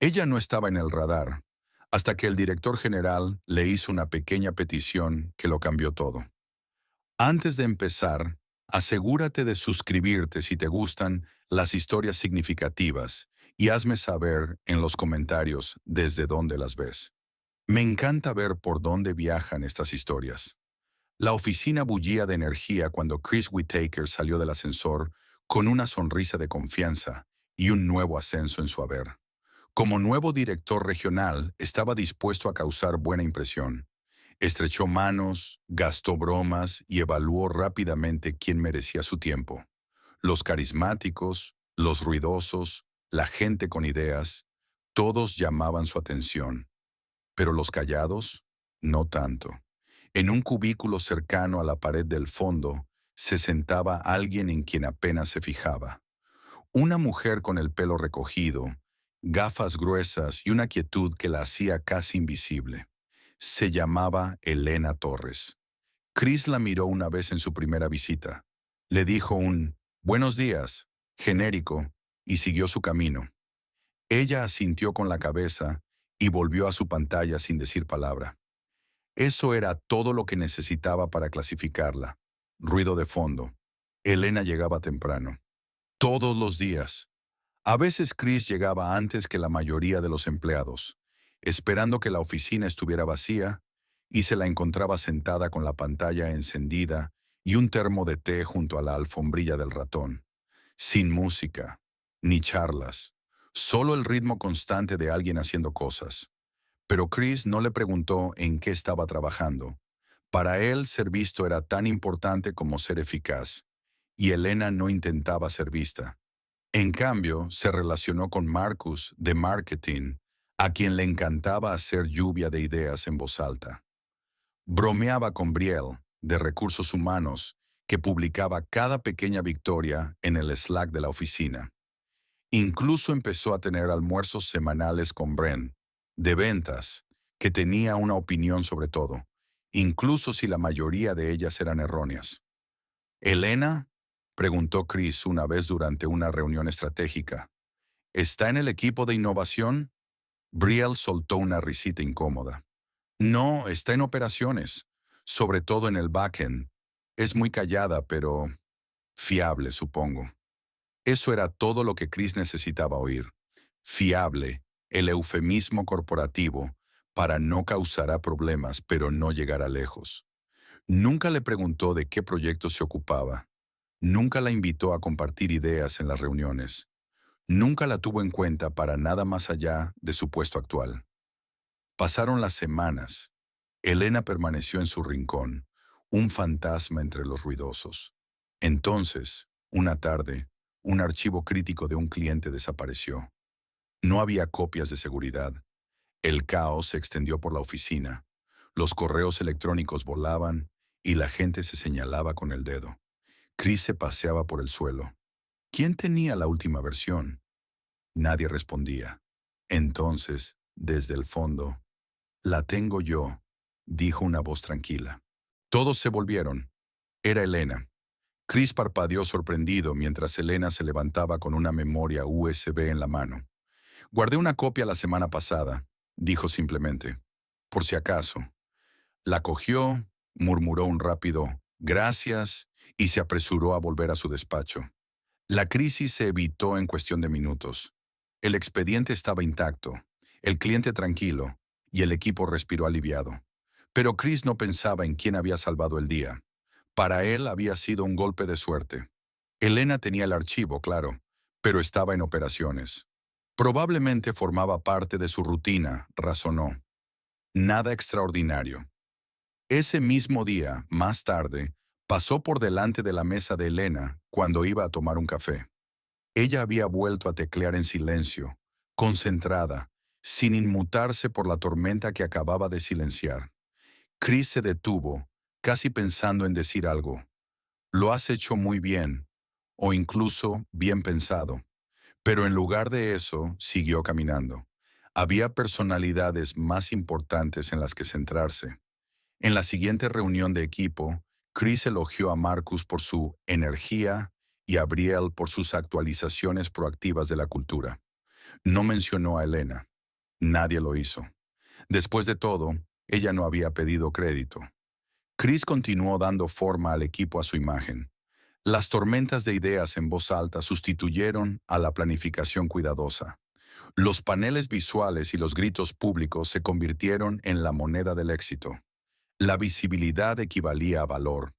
Ella no estaba en el radar, hasta que el director general le hizo una pequeña petición que lo cambió todo. Antes de empezar, asegúrate de suscribirte si te gustan las historias significativas y hazme saber en los comentarios desde dónde las ves. Me encanta ver por dónde viajan estas historias. La oficina bullía de energía cuando Chris Whittaker salió del ascensor con una sonrisa de confianza y un nuevo ascenso en su haber. Como nuevo director regional, estaba dispuesto a causar buena impresión. Estrechó manos, gastó bromas y evaluó rápidamente quién merecía su tiempo. Los carismáticos, los ruidosos, la gente con ideas, todos llamaban su atención. Pero los callados, no tanto. En un cubículo cercano a la pared del fondo, se sentaba alguien en quien apenas se fijaba. Una mujer con el pelo recogido, gafas gruesas y una quietud que la hacía casi invisible. Se llamaba Elena Torres. Chris la miró una vez en su primera visita. Le dijo un «Buenos días», genérico, y siguió su camino. Ella asintió con la cabeza y volvió a su pantalla sin decir palabra. Eso era todo lo que necesitaba para clasificarla. Ruido de fondo. Elena llegaba temprano. Todos los días. A veces Chris llegaba antes que la mayoría de los empleados, esperando que la oficina estuviera vacía, y se la encontraba sentada con la pantalla encendida y un termo de té junto a la alfombrilla del ratón. Sin música, ni charlas, solo el ritmo constante de alguien haciendo cosas. Pero Chris no le preguntó en qué estaba trabajando. Para él, ser visto era tan importante como ser eficaz, y Elena no intentaba ser vista. En cambio, se relacionó con Marcus, de marketing, a quien le encantaba hacer lluvia de ideas en voz alta. Bromeaba con Brielle, de recursos humanos, que publicaba cada pequeña victoria en el Slack de la oficina. Incluso empezó a tener almuerzos semanales con Brent, de ventas, que tenía una opinión sobre todo, incluso si la mayoría de ellas eran erróneas. ¿Elena?, preguntó Chris una vez durante una reunión estratégica. ¿Está en el equipo de innovación? Brielle soltó una risita incómoda. No, está en operaciones, sobre todo en el backend. Es muy callada, pero fiable, supongo. Eso era todo lo que Chris necesitaba oír. Fiable, el eufemismo corporativo, para no causar problemas, pero no llegar a lejos. Nunca le preguntó de qué proyecto se ocupaba. Nunca la invitó a compartir ideas en las reuniones. Nunca la tuvo en cuenta para nada más allá de su puesto actual. Pasaron las semanas. Elena permaneció en su rincón, un fantasma entre los ruidosos. Entonces, una tarde, un archivo crítico de un cliente desapareció. No había copias de seguridad. El caos se extendió por la oficina. Los correos electrónicos volaban y la gente se señalaba con el dedo. Chris se paseaba por el suelo. ¿Quién tenía la última versión? Nadie respondía. Entonces, desde el fondo, «La tengo yo», dijo una voz tranquila. Todos se volvieron. Era Elena. Chris parpadeó sorprendido mientras Elena se levantaba con una memoria USB en la mano. «Guardé una copia la semana pasada», dijo simplemente. «Por si acaso». La cogió, murmuró un rápido «gracias» y se apresuró a volver a su despacho. La crisis se evitó en cuestión de minutos. El expediente estaba intacto, el cliente tranquilo, y el equipo respiró aliviado. Pero Chris no pensaba en quién había salvado el día. Para él había sido un golpe de suerte. Elena tenía el archivo, claro, pero estaba en operaciones. Probablemente formaba parte de su rutina, razonó. Nada extraordinario. Ese mismo día, más tarde, pasó por delante de la mesa de Elena cuando iba a tomar un café. Ella había vuelto a teclear en silencio, concentrada, sin inmutarse por la tormenta que acababa de silenciar. Chris se detuvo, casi pensando en decir algo. «Lo has hecho muy bien», o incluso «bien pensado». Pero en lugar de eso, siguió caminando. Había personalidades más importantes en las que centrarse. En la siguiente reunión de equipo, Chris elogió a Marcus por su energía y a Brielle por sus actualizaciones proactivas de la cultura. No mencionó a Elena. Nadie lo hizo. Después de todo, ella no había pedido crédito. Chris continuó dando forma al equipo a su imagen. Las tormentas de ideas en voz alta sustituyeron a la planificación cuidadosa. Los paneles visuales y los gritos públicos se convirtieron en la moneda del éxito. La visibilidad equivalía a valor.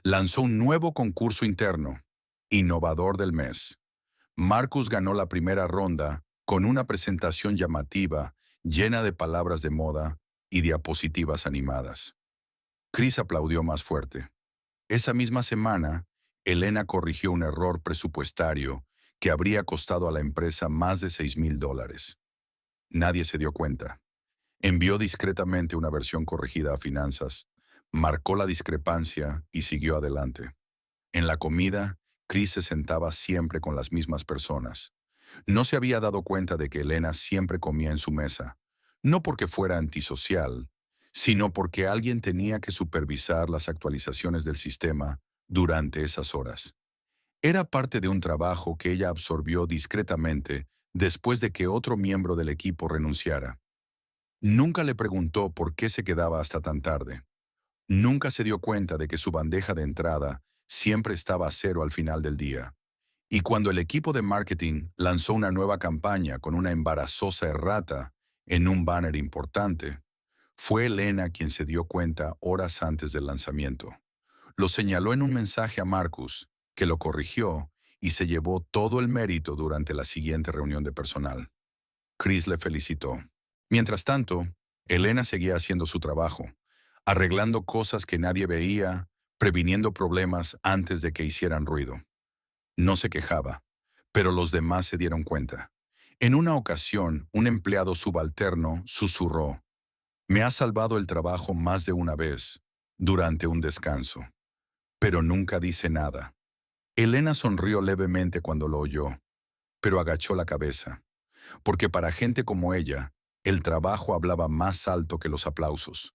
Lanzó un nuevo concurso interno, Innovador del Mes. Marcus ganó la primera ronda con una presentación llamativa, llena de palabras de moda y diapositivas animadas. Chris aplaudió más fuerte. Esa misma semana, Elena corrigió un error presupuestario que habría costado a la empresa más de $6,000. Nadie se dio cuenta. Envió discretamente una versión corregida a finanzas, marcó la discrepancia y siguió adelante. En la comida, Chris se sentaba siempre con las mismas personas. No se había dado cuenta de que Elena siempre comía en su mesa, no porque fuera antisocial, sino porque alguien tenía que supervisar las actualizaciones del sistema durante esas horas. Era parte de un trabajo que ella absorbió discretamente después de que otro miembro del equipo renunciara. Nunca le preguntó por qué se quedaba hasta tan tarde. Nunca se dio cuenta de que su bandeja de entrada siempre estaba a cero al final del día. Y cuando el equipo de marketing lanzó una nueva campaña con una embarazosa errata en un banner importante, fue Elena quien se dio cuenta horas antes del lanzamiento. Lo señaló en un mensaje a Marcus, que lo corrigió y se llevó todo el mérito durante la siguiente reunión de personal. Chris le felicitó. Mientras tanto, Elena seguía haciendo su trabajo, arreglando cosas que nadie veía, previniendo problemas antes de que hicieran ruido. No se quejaba, pero los demás se dieron cuenta. En una ocasión, un empleado subalterno susurró: «Me ha salvado el trabajo más de una vez, durante un descanso». Pero nunca dice nada. Elena sonrió levemente cuando lo oyó, pero agachó la cabeza, porque para gente como ella, el trabajo hablaba más alto que los aplausos.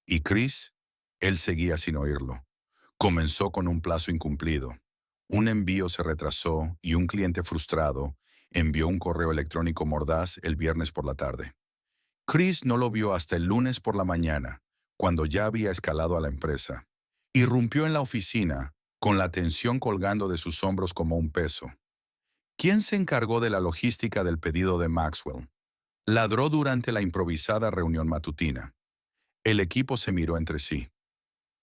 ¿Y Chris? Él seguía sin oírlo. Comenzó con un plazo incumplido. Un envío se retrasó y un cliente frustrado envió un correo electrónico mordaz el viernes por la tarde. Chris no lo vio hasta el lunes por la mañana, cuando ya había escalado a la empresa. Irrumpió en la oficina, con la tensión colgando de sus hombros como un peso. ¿Quién se encargó de la logística del pedido de Maxwell? Ladró durante la improvisada reunión matutina. El equipo se miró entre sí.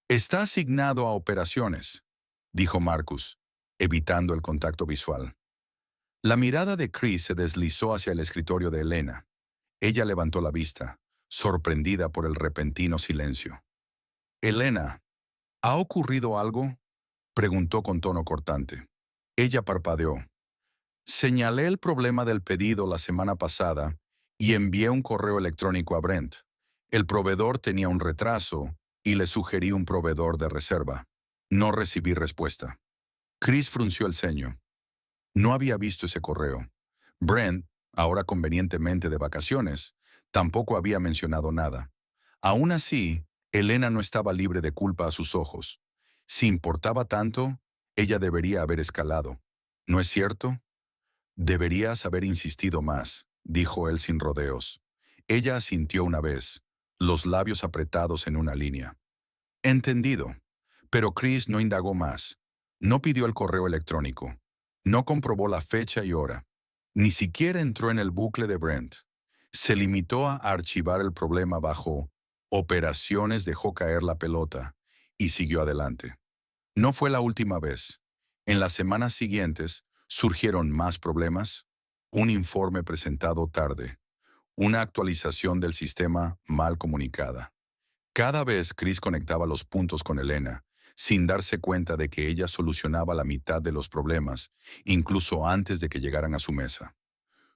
«Está asignado a operaciones», dijo Marcus, evitando el contacto visual. La mirada de Chris se deslizó hacia el escritorio de Elena. Ella levantó la vista, sorprendida por el repentino silencio. «Elena, ¿ha ocurrido algo?», preguntó con tono cortante. Ella parpadeó. «Señalé el problema del pedido la semana pasada y envié un correo electrónico a Brent. El proveedor tenía un retraso y le sugerí un proveedor de reserva. No recibí respuesta». Chris frunció el ceño. No había visto ese correo. Brent, ahora convenientemente de vacaciones, tampoco había mencionado nada. Aún así, Elena no estaba libre de culpa a sus ojos. Si importaba tanto, ella debería haber escalado. ¿No es cierto? «Deberías haber insistido más», dijo él sin rodeos. Ella asintió una vez, los labios apretados en una línea. «Entendido». Pero Chris no indagó más. No pidió el correo electrónico. No comprobó la fecha y hora. Ni siquiera entró en el bucle de Brent. Se limitó a archivar el problema bajo «Operaciones», dejó caer la pelota y siguió adelante. No fue la última vez. En las semanas siguientes surgieron más problemas, un informe presentado tarde, una actualización del sistema mal comunicada. Cada vez Chris conectaba los puntos con Elena, sin darse cuenta de que ella solucionaba la mitad de los problemas, incluso antes de que llegaran a su mesa.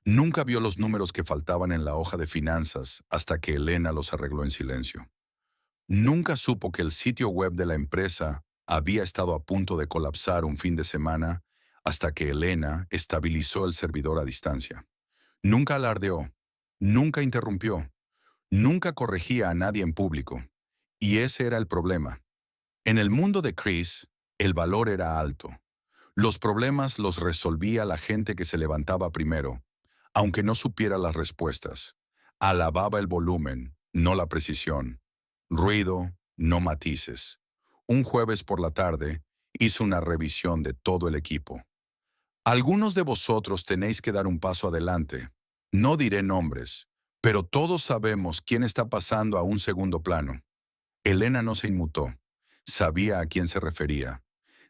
Nunca vio los números que faltaban en la hoja de finanzas hasta que Elena los arregló en silencio. Nunca supo que el sitio web de la empresa había estado a punto de colapsar un fin de semana hasta que Elena estabilizó el servidor a distancia. Nunca alardeó, nunca interrumpió, nunca corregía a nadie en público. Y ese era el problema. En el mundo de Chris, el valor era alto. Los problemas los resolvía la gente que se levantaba primero, aunque no supiera las respuestas. Alababa el volumen, no la precisión. Ruido, no matices. Un jueves por la tarde, hizo una revisión de todo el equipo. Algunos de vosotros tenéis que dar un paso adelante. No diré nombres, pero todos sabemos quién está pasando a un segundo plano. Elena no se inmutó. Sabía a quién se refería.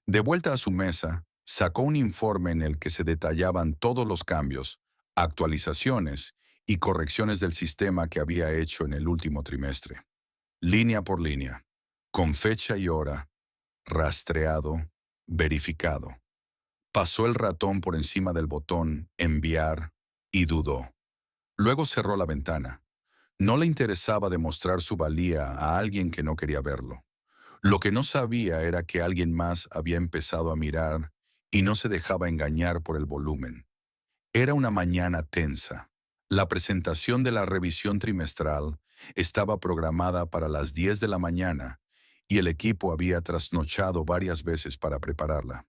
De vuelta a su mesa, sacó un informe en el que se detallaban todos los cambios, actualizaciones y correcciones del sistema que había hecho en el último trimestre. Línea por línea, con fecha y hora, rastreado, verificado. Pasó el ratón por encima del botón enviar y dudó. Luego cerró la ventana. No le interesaba demostrar su valía a alguien que no quería verlo. Lo que no sabía era que alguien más había empezado a mirar y no se dejaba engañar por el volumen. Era una mañana tensa. La presentación de la revisión trimestral estaba programada para las 10 de la mañana y el equipo había trasnochado varias veces para prepararla.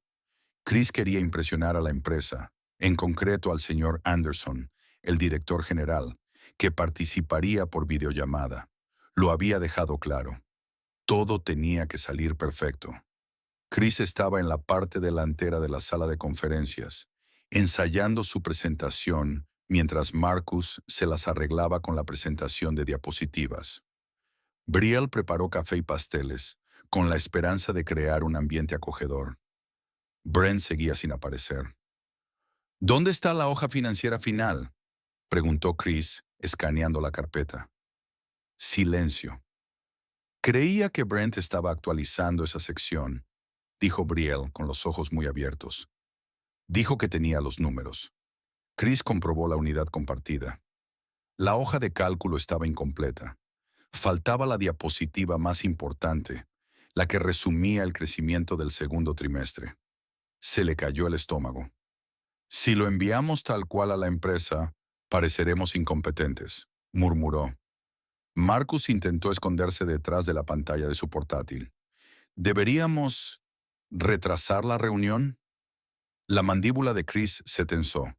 Chris quería impresionar a la empresa, en concreto al señor Anderson, el director general, que participaría por videollamada. Lo había dejado claro. Todo tenía que salir perfecto. Chris estaba en la parte delantera de la sala de conferencias, ensayando su presentación mientras Marcus se las arreglaba con la presentación de diapositivas. Brielle preparó café y pasteles, con la esperanza de crear un ambiente acogedor. Brent seguía sin aparecer. ¿Dónde está la hoja financiera final?, preguntó Chris, escaneando la carpeta. Silencio. Creía que Brent estaba actualizando esa sección, dijo Brielle con los ojos muy abiertos. Dijo que tenía los números. Chris comprobó la unidad compartida. La hoja de cálculo estaba incompleta. Faltaba la diapositiva más importante, la que resumía el crecimiento del segundo trimestre. Se le cayó el estómago. Si lo enviamos tal cual a la empresa, pareceremos incompetentes, murmuró. Marcus intentó esconderse detrás de la pantalla de su portátil. ¿Deberíamos retrasar la reunión? La mandíbula de Chris se tensó.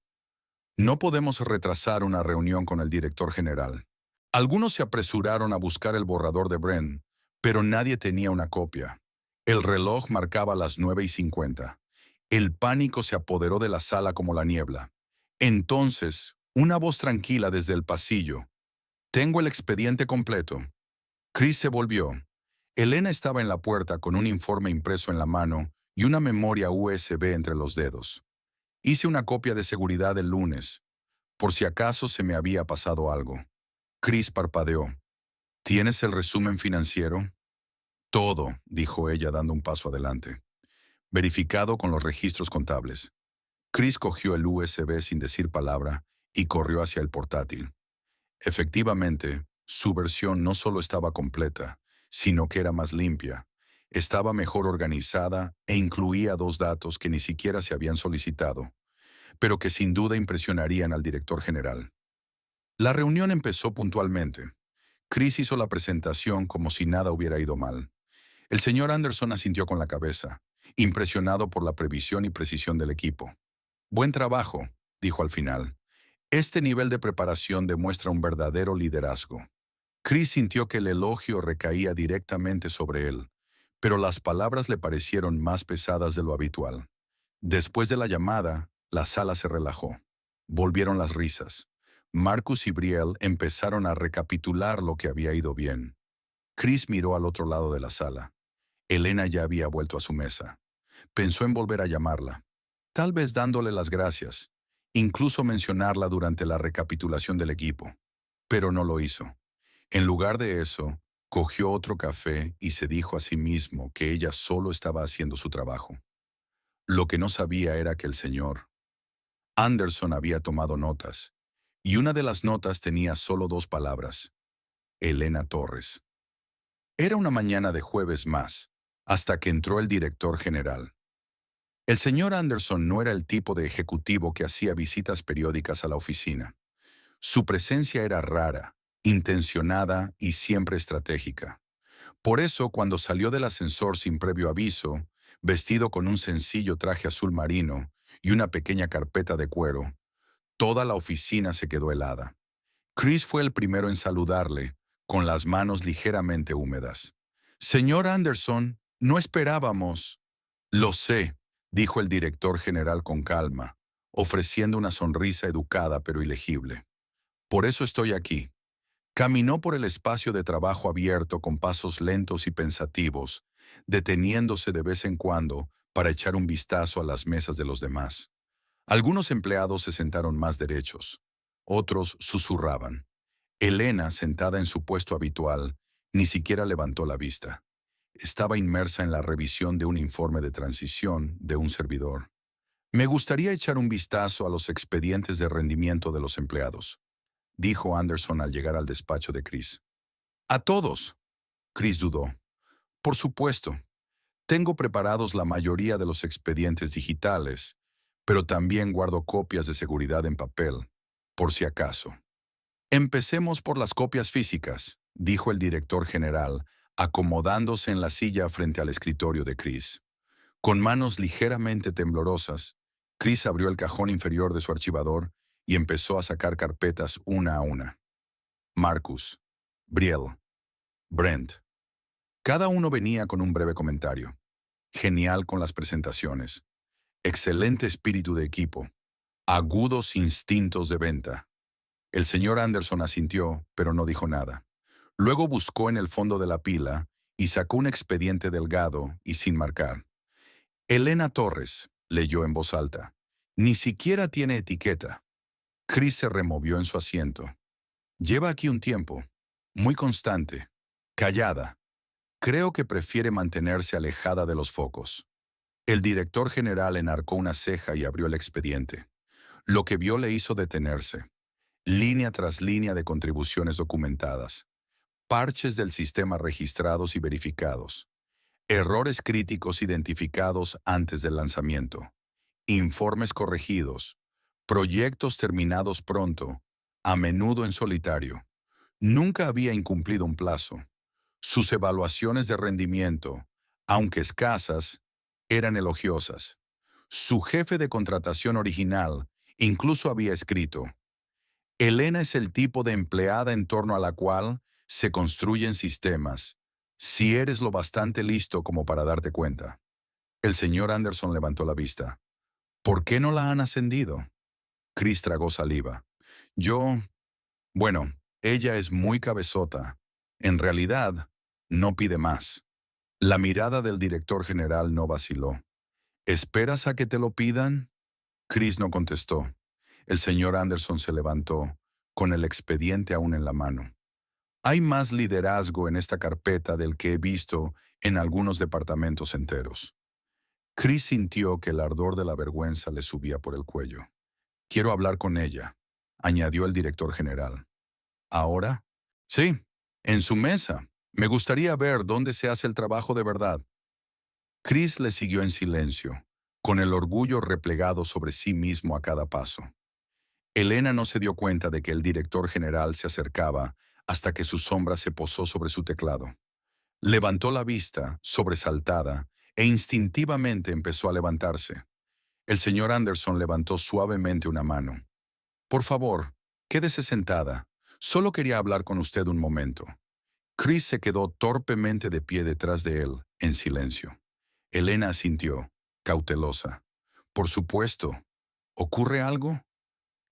No podemos retrasar una reunión con el director general. Algunos se apresuraron a buscar el borrador de Brent, pero nadie tenía una copia. El reloj marcaba las 9:50. El pánico se apoderó de la sala como la niebla. Entonces, una voz tranquila desde el pasillo. «Tengo el expediente completo». Chris se volvió. Elena estaba en la puerta con un informe impreso en la mano y una memoria USB entre los dedos. Hice una copia de seguridad el lunes, por si acaso se me había pasado algo. Chris parpadeó. ¿Tienes el resumen financiero? Todo, dijo ella dando un paso adelante. Verificado con los registros contables. Chris cogió el USB sin decir palabra y corrió hacia el portátil. Efectivamente, su versión no solo estaba completa, sino que era más limpia. Estaba mejor organizada e incluía 2 datos que ni siquiera se habían solicitado, pero que sin duda impresionarían al director general. La reunión empezó puntualmente. Chris hizo la presentación como si nada hubiera ido mal. El señor Anderson asintió con la cabeza, impresionado por la previsión y precisión del equipo. «Buen trabajo», dijo al final. «Este nivel de preparación demuestra un verdadero liderazgo». Chris sintió que el elogio recaía directamente sobre él, pero las palabras le parecieron más pesadas de lo habitual. Después de la llamada, la sala se relajó. Volvieron las risas. Marcus y Brielle empezaron a recapitular lo que había ido bien. Chris miró al otro lado de la sala. Elena ya había vuelto a su mesa. Pensó en volver a llamarla, tal vez dándole las gracias, incluso mencionarla durante la recapitulación del equipo. Pero no lo hizo. En lugar de eso, cogió otro café y se dijo a sí mismo que ella solo estaba haciendo su trabajo. Lo que no sabía era que el señor Anderson había tomado notas, y una de las notas tenía solo 2 palabras: Elena Torres. Era una mañana de jueves más, hasta que entró el director general. El señor Anderson no era el tipo de ejecutivo que hacía visitas periódicas a la oficina. Su presencia era rara, intencionada y siempre estratégica. Por eso, cuando salió del ascensor sin previo aviso, vestido con un sencillo traje azul marino y una pequeña carpeta de cuero, toda la oficina se quedó helada. Chris fue el primero en saludarle, con las manos ligeramente húmedas. Señor Anderson, no esperábamos. Lo sé, dijo el director general con calma, ofreciendo una sonrisa educada pero ilegible. Por eso estoy aquí. Caminó por el espacio de trabajo abierto con pasos lentos y pensativos, deteniéndose de vez en cuando para echar un vistazo a las mesas de los demás. Algunos empleados se sentaron más derechos, otros susurraban. Elena, sentada en su puesto habitual, ni siquiera levantó la vista. Estaba inmersa en la revisión de un informe de transición de un servidor. Me gustaría echar un vistazo a los expedientes de rendimiento de los empleados, dijo Anderson al llegar al despacho de Chris. A todos. Chris dudó. Por supuesto. Tengo preparados la mayoría de los expedientes digitales, pero también guardo copias de seguridad en papel, por si acaso. Empecemos por las copias físicas, dijo el director general, acomodándose en la silla frente al escritorio de Chris. Con manos ligeramente temblorosas, Chris abrió el cajón inferior de su archivador y empezó a sacar carpetas una a una. Marcus, Brielle, Brent. Cada uno venía con un breve comentario. Genial con las presentaciones. Excelente espíritu de equipo. Agudos instintos de venta. El señor Anderson asintió, pero no dijo nada. Luego buscó en el fondo de la pila y sacó un expediente delgado y sin marcar. Elena Torres, leyó en voz alta. Ni siquiera tiene etiqueta. Chris se removió en su asiento. Lleva aquí un tiempo. Muy constante. Callada. Creo que prefiere mantenerse alejada de los focos. El director general enarcó una ceja y abrió el expediente. Lo que vio le hizo detenerse. Línea tras línea de contribuciones documentadas. Parches del sistema registrados y verificados. Errores críticos identificados antes del lanzamiento. Informes corregidos. Proyectos terminados pronto, a menudo en solitario. Nunca había incumplido un plazo. Sus evaluaciones de rendimiento, aunque escasas, eran elogiosas. Su jefe de contratación original incluso había escrito: Elena es el tipo de empleada en torno a la cual se construyen sistemas, si eres lo bastante listo como para darte cuenta. El señor Anderson levantó la vista. ¿Por qué no la han ascendido? Chris tragó saliva. Bueno, ella es muy cabezota. En realidad, no pide más. La mirada del director general no vaciló. ¿Esperas a que te lo pidan? Chris no contestó. El señor Anderson se levantó, con el expediente aún en la mano. Hay más liderazgo en esta carpeta del que he visto en algunos departamentos enteros. Chris sintió que el ardor de la vergüenza le subía por el cuello. Quiero hablar con ella, añadió el director general. ¿Ahora? Sí, en su mesa. Me gustaría ver dónde se hace el trabajo de verdad. Chris le siguió en silencio, con el orgullo replegado sobre sí mismo a cada paso. Elena no se dio cuenta de que el director general se acercaba hasta que su sombra se posó sobre su teclado. Levantó la vista, sobresaltada, e instintivamente empezó a levantarse. El señor Anderson levantó suavemente una mano. Por favor, quédese sentada. Solo quería hablar con usted un momento. Chris se quedó torpemente de pie detrás de él, en silencio. Elena asintió, cautelosa. Por supuesto. ¿Ocurre algo?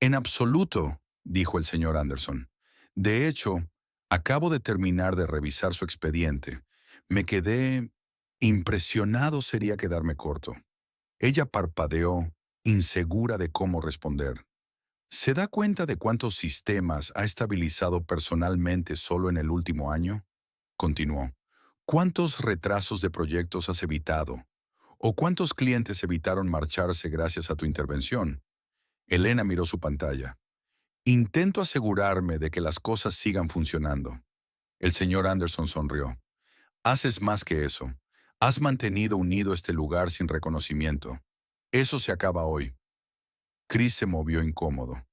En absoluto, dijo el señor Anderson. De hecho, acabo de terminar de revisar su expediente. Me quedé... Impresionado sería quedarme corto. Ella parpadeó, insegura de cómo responder. ¿Se da cuenta de cuántos sistemas ha estabilizado personalmente solo en el último año? Continuó. ¿Cuántos retrasos de proyectos has evitado? ¿O cuántos clientes evitaron marcharse gracias a tu intervención? Elena miró su pantalla. Intento asegurarme de que las cosas sigan funcionando. El señor Anderson sonrió. Haces más que eso. Has mantenido unido este lugar sin reconocimiento. Eso se acaba hoy. Chris se movió incómodo.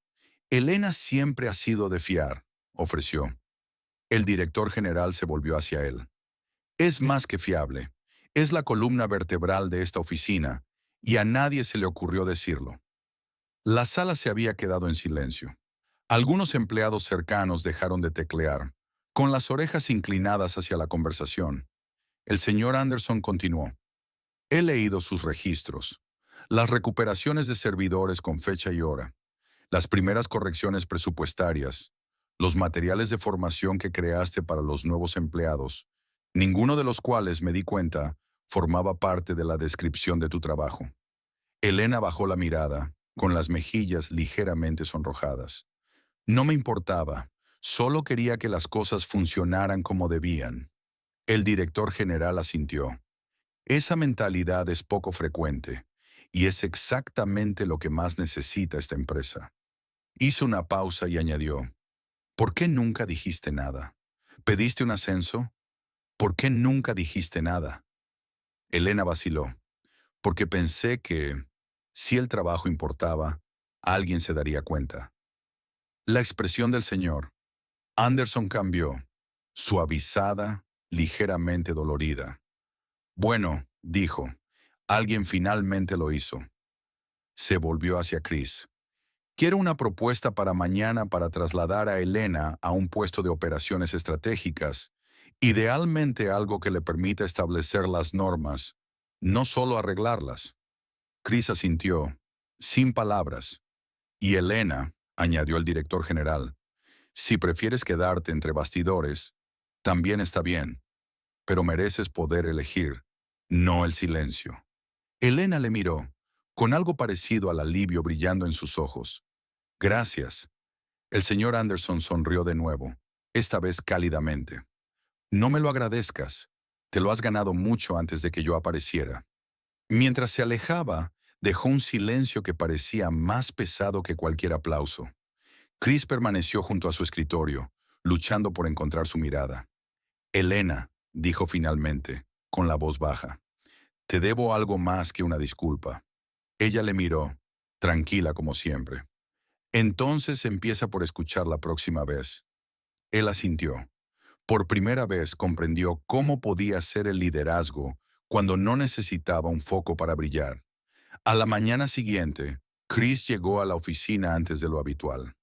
Elena siempre ha sido de fiar, ofreció. El director general se volvió hacia él. Es más que fiable. Es la columna vertebral de esta oficina, y a nadie se le ocurrió decirlo. La sala se había quedado en silencio. Algunos empleados cercanos dejaron de teclear, con las orejas inclinadas hacia la conversación. El señor Anderson continuó. He leído sus registros, las recuperaciones de servidores con fecha y hora, las primeras correcciones presupuestarias, los materiales de formación que creaste para los nuevos empleados, ninguno de los cuales, me di cuenta, formaba parte de la descripción de tu trabajo. Elena bajó la mirada, con las mejillas ligeramente sonrojadas. No me importaba, solo quería que las cosas funcionaran como debían. El director general asintió. Esa mentalidad es poco frecuente, y es exactamente lo que más necesita esta empresa. Hizo una pausa y añadió, ¿por qué nunca dijiste nada? ¿Pediste un ascenso? ¿Por qué nunca dijiste nada? Elena vaciló, porque pensé que, si el trabajo importaba, alguien se daría cuenta. La expresión del señor Anderson cambió, suavizada, ligeramente dolorida. Bueno, dijo, alguien finalmente lo hizo. Se volvió hacia Chris. Quiero una propuesta para mañana para trasladar a Elena a un puesto de operaciones estratégicas, idealmente algo que le permita establecer las normas, no solo arreglarlas. Chris asintió, sin palabras. Y Elena, añadió el director general, si prefieres quedarte entre bastidores, también está bien, pero mereces poder elegir, no el silencio. Elena le miró, con algo parecido al alivio brillando en sus ojos. Gracias. El señor Anderson sonrió de nuevo, esta vez cálidamente. No me lo agradezcas. Te lo has ganado mucho antes de que yo apareciera. Mientras se alejaba, dejó un silencio que parecía más pesado que cualquier aplauso. Chris permaneció junto a su escritorio, luchando por encontrar su mirada. Elena, dijo finalmente, con la voz baja, te debo algo más que una disculpa. Ella le miró, tranquila como siempre. Entonces empieza por escuchar la próxima vez. Él asintió. Por primera vez comprendió cómo podía ser el liderazgo cuando no necesitaba un foco para brillar. A la mañana siguiente, Chris llegó a la oficina antes de lo habitual.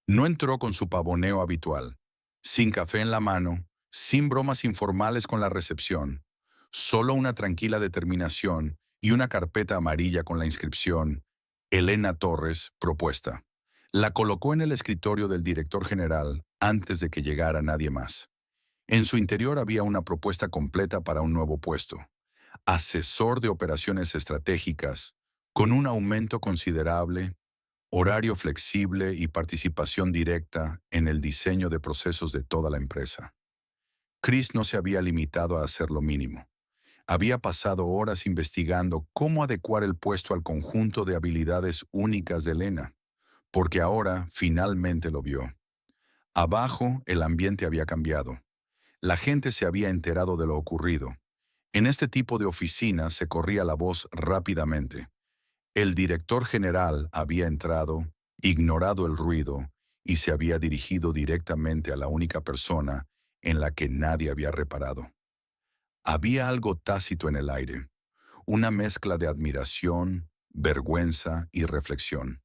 No entró con su pavoneo habitual, sin café en la mano, sin bromas informales con la recepción, solo una tranquila determinación y una carpeta amarilla con la inscripción Elena Torres, propuesta. La colocó en el escritorio del director general antes de que llegara nadie más. En su interior había una propuesta completa para un nuevo puesto, asesor de operaciones estratégicas, con un aumento considerable, horario flexible y participación directa en el diseño de procesos de toda la empresa. Chris no se había limitado a hacer lo mínimo. Había pasado horas investigando cómo adecuar el puesto al conjunto de habilidades únicas de Elena, porque ahora finalmente lo vio. Abajo, el ambiente había cambiado. La gente se había enterado de lo ocurrido. En este tipo de oficinas se corría la voz rápidamente. El director general había entrado, ignorado el ruido, y se había dirigido directamente a la única persona en la que nadie había reparado. Había algo tácito en el aire, una mezcla de admiración, vergüenza y reflexión.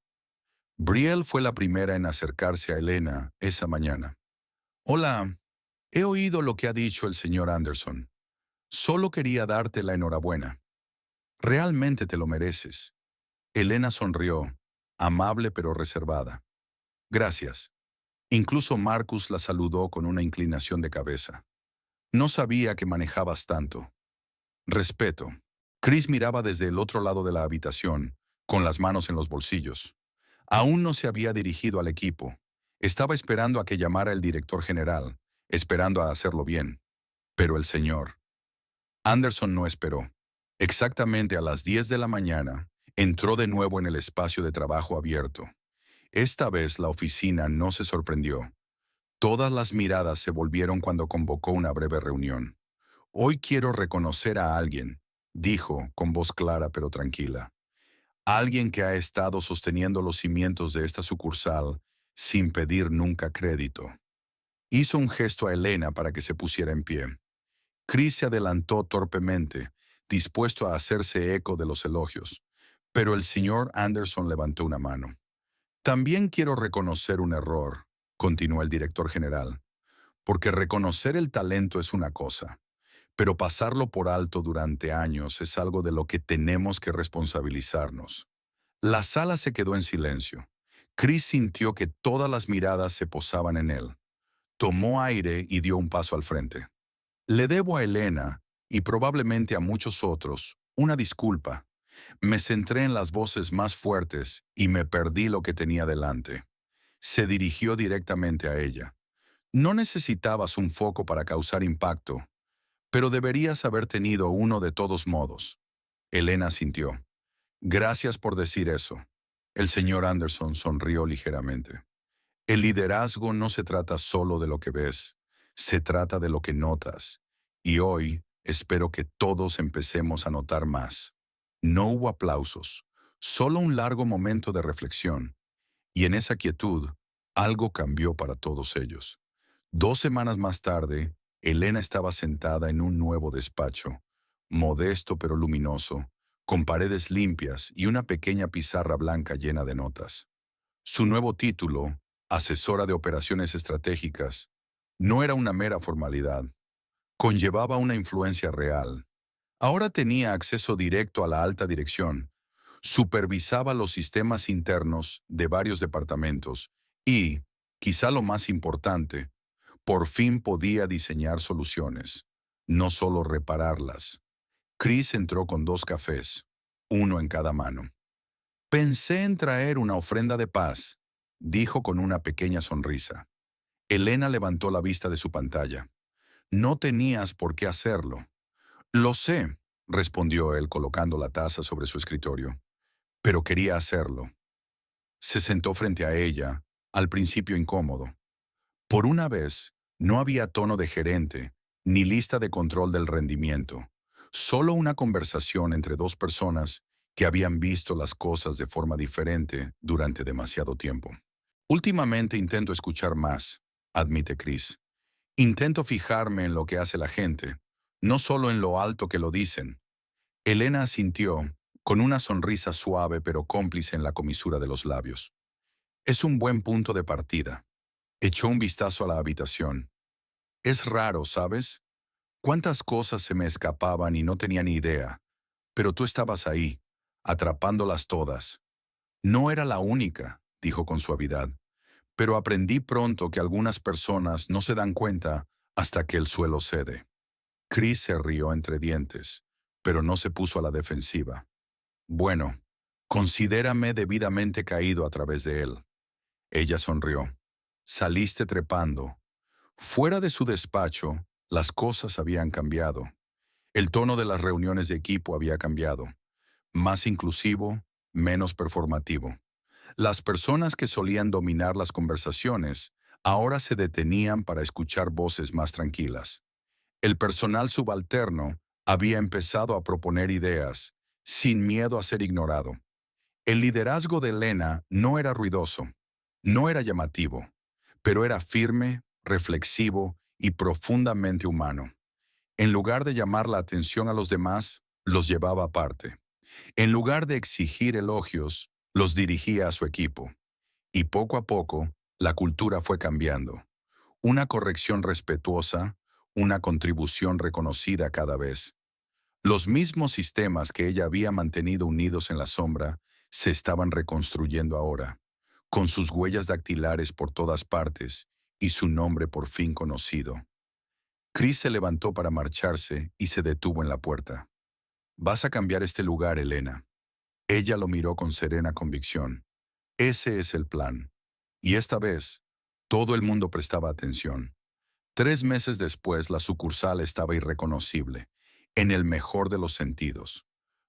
Brielle fue la primera en acercarse a Elena esa mañana. Hola, he oído lo que ha dicho el señor Anderson. Solo quería darte la enhorabuena. Realmente te lo mereces. Elena sonrió, amable pero reservada. Gracias. Incluso Marcus la saludó con una inclinación de cabeza. No sabía que manejabas tanto. Respeto. Chris miraba desde el otro lado de la habitación, con las manos en los bolsillos. Aún no se había dirigido al equipo. Estaba esperando a que llamara el director general, esperando a hacerlo bien. Pero el señor Anderson no esperó. Exactamente a las 10 de la mañana, entró de nuevo en el espacio de trabajo abierto. Esta vez la oficina no se sorprendió. Todas las miradas se volvieron cuando convocó una breve reunión. Hoy quiero reconocer a alguien, dijo con voz clara pero tranquila. Alguien que ha estado sosteniendo los cimientos de esta sucursal sin pedir nunca crédito. Hizo un gesto a Elena para que se pusiera en pie. Chris se adelantó torpemente, dispuesto a hacerse eco de los elogios, pero el señor Anderson levantó una mano. También quiero reconocer un error, continuó el director general, porque reconocer el talento es una cosa, pero pasarlo por alto durante años es algo de lo que tenemos que responsabilizarnos. La sala se quedó en silencio. Chris sintió que todas las miradas se posaban en él. Tomó aire y dio un paso al frente. Le debo a Elena, y probablemente a muchos otros, una disculpa. Me centré en las voces más fuertes y me perdí lo que tenía delante. Se dirigió directamente a ella. No necesitabas un foco para causar impacto, pero deberías haber tenido uno de todos modos. Elena sintió. Gracias por decir eso. El señor Anderson sonrió ligeramente. El liderazgo no se trata solo de lo que ves, se trata de lo que notas. Y hoy espero que todos empecemos a notar más. No hubo aplausos, solo un largo momento de reflexión. Y en esa quietud, algo cambió para todos ellos. 2 semanas más tarde, Elena estaba sentada en un nuevo despacho, modesto pero luminoso, con paredes limpias y una pequeña pizarra blanca llena de notas. Su nuevo título, asesora de operaciones estratégicas, no era una mera formalidad, conllevaba una influencia real. Ahora tenía acceso directo a la alta dirección, supervisaba los sistemas internos de varios departamentos y, quizá lo más importante, por fin podía diseñar soluciones, no solo repararlas. Chris entró con 2 cafés, uno en cada mano. Pensé en traer una ofrenda de paz, dijo con una pequeña sonrisa. Elena levantó la vista de su pantalla. No tenías por qué hacerlo. Lo sé, respondió él colocando la taza sobre su escritorio, pero quería hacerlo. Se sentó frente a ella, al principio incómodo. Por una vez, no había tono de gerente, ni lista de control del rendimiento, solo una conversación entre dos personas que habían visto las cosas de forma diferente durante demasiado tiempo. Últimamente intento escuchar más, admite Chris. Intento fijarme en lo que hace la gente, no solo en lo alto que lo dicen. Elena asintió, con una sonrisa suave pero cómplice en la comisura de los labios. Es un buen punto de partida. Echó un vistazo a la habitación. Es raro, ¿sabes? Cuántas cosas se me escapaban y no tenía ni idea, pero tú estabas ahí, atrapándolas todas. No era la única, dijo con suavidad, pero aprendí pronto que algunas personas no se dan cuenta hasta que el suelo cede. Chris se rió entre dientes, pero no se puso a la defensiva. Bueno, considérame debidamente caído a través de él. Ella sonrió. Saliste trepando. Fuera de su despacho, las cosas habían cambiado. El tono de las reuniones de equipo había cambiado. Más inclusivo, menos performativo. Las personas que solían dominar las conversaciones ahora se detenían para escuchar voces más tranquilas. El personal subalterno había empezado a proponer ideas, sin miedo a ser ignorado. El liderazgo de Elena no era ruidoso, no era llamativo, pero era firme, reflexivo y profundamente humano. En lugar de llamar la atención a los demás, los llevaba aparte. En lugar de exigir elogios, los dirigía a su equipo. Y poco a poco, la cultura fue cambiando. Una corrección respetuosa, una contribución reconocida cada vez. Los mismos sistemas que ella había mantenido unidos en la sombra se estaban reconstruyendo ahora, con sus huellas dactilares por todas partes y su nombre por fin conocido. Chris se levantó para marcharse y se detuvo en la puerta. «Vas a cambiar este lugar, Elena». Ella lo miró con serena convicción. Ese es el plan. Y esta vez, todo el mundo prestaba atención. 3 meses después, la sucursal estaba irreconocible, en el mejor de los sentidos.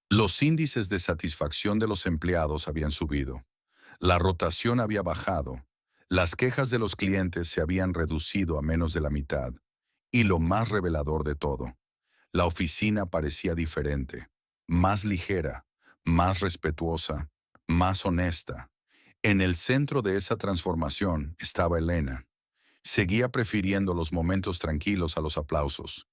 Los índices de satisfacción de los empleados habían subido. La rotación había bajado. Las quejas de los clientes se habían reducido a menos de la mitad. Y lo más revelador de todo, la oficina parecía diferente, más ligera, más respetuosa, más honesta. En el centro de esa transformación estaba Elena. Seguía prefiriendo los momentos tranquilos a los aplausos.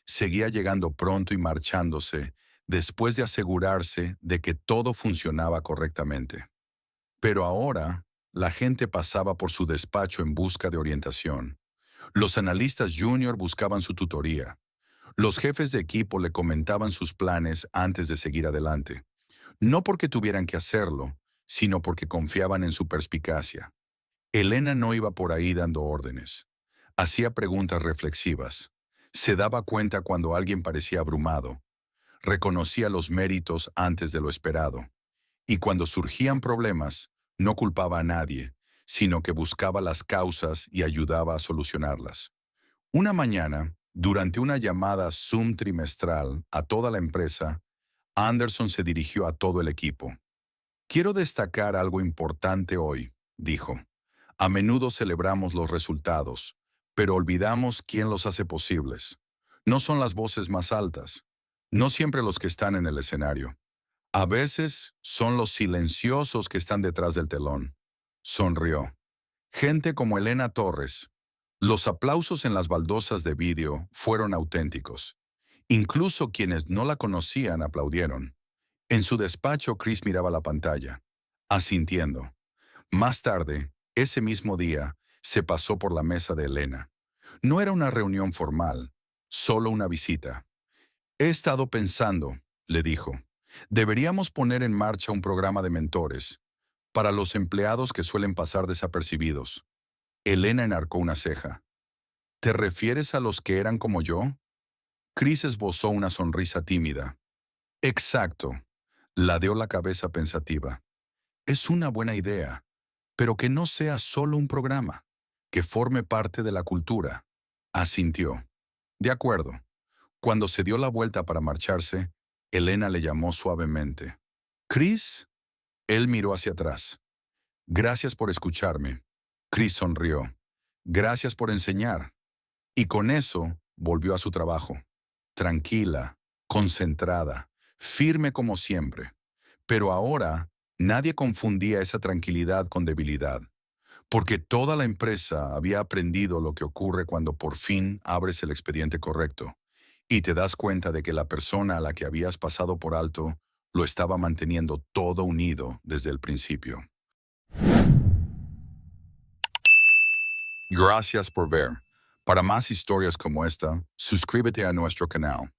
Seguía llegando pronto y marchándose después de asegurarse de que todo funcionaba correctamente. Pero ahora, la gente pasaba por su despacho en busca de orientación. Los analistas junior buscaban su tutoría. Los jefes de equipo le comentaban sus planes antes de seguir adelante. No porque tuvieran que hacerlo, sino porque confiaban en su perspicacia. Elena no iba por ahí dando órdenes. Hacía preguntas reflexivas. Se daba cuenta cuando alguien parecía abrumado. Reconocía los méritos antes de lo esperado. Y cuando surgían problemas, no culpaba a nadie, sino que buscaba las causas y ayudaba a solucionarlas. Una mañana, durante una llamada Zoom trimestral a toda la empresa, Anderson se dirigió a todo el equipo. Quiero destacar algo importante hoy, dijo. A menudo celebramos los resultados, pero olvidamos quién los hace posibles. No son las voces más altas, no siempre los que están en el escenario. A veces son los silenciosos que están detrás del telón. Sonrió. Gente como Elena Torres. Los aplausos en las baldosas de vídeo fueron auténticos. Incluso quienes no la conocían aplaudieron. En su despacho, Chris miraba la pantalla, asintiendo. Más tarde, ese mismo día, se pasó por la mesa de Elena. No era una reunión formal, solo una visita. He estado pensando, le dijo, deberíamos poner en marcha un programa de mentores para los empleados que suelen pasar desapercibidos. Elena enarcó una ceja. ¿Te refieres a los que eran como yo? Chris esbozó una sonrisa tímida. Exacto. Ladeó la cabeza pensativa. Es una buena idea, pero que no sea solo un programa, que forme parte de la cultura. Asintió. De acuerdo. Cuando se dio la vuelta para marcharse, Elena le llamó suavemente. ¿Chris? Él miró hacia atrás. Gracias por escucharme. Chris sonrió. Gracias por enseñar. Y con eso volvió a su trabajo. Tranquila, concentrada, firme como siempre. Pero ahora nadie confundía esa tranquilidad con debilidad, porque toda la empresa había aprendido lo que ocurre cuando por fin abres el expediente correcto y te das cuenta de que la persona a la que habías pasado por alto lo estaba manteniendo todo unido desde el principio. Gracias por ver. Para más historias como esta, suscríbete a nuestro canal.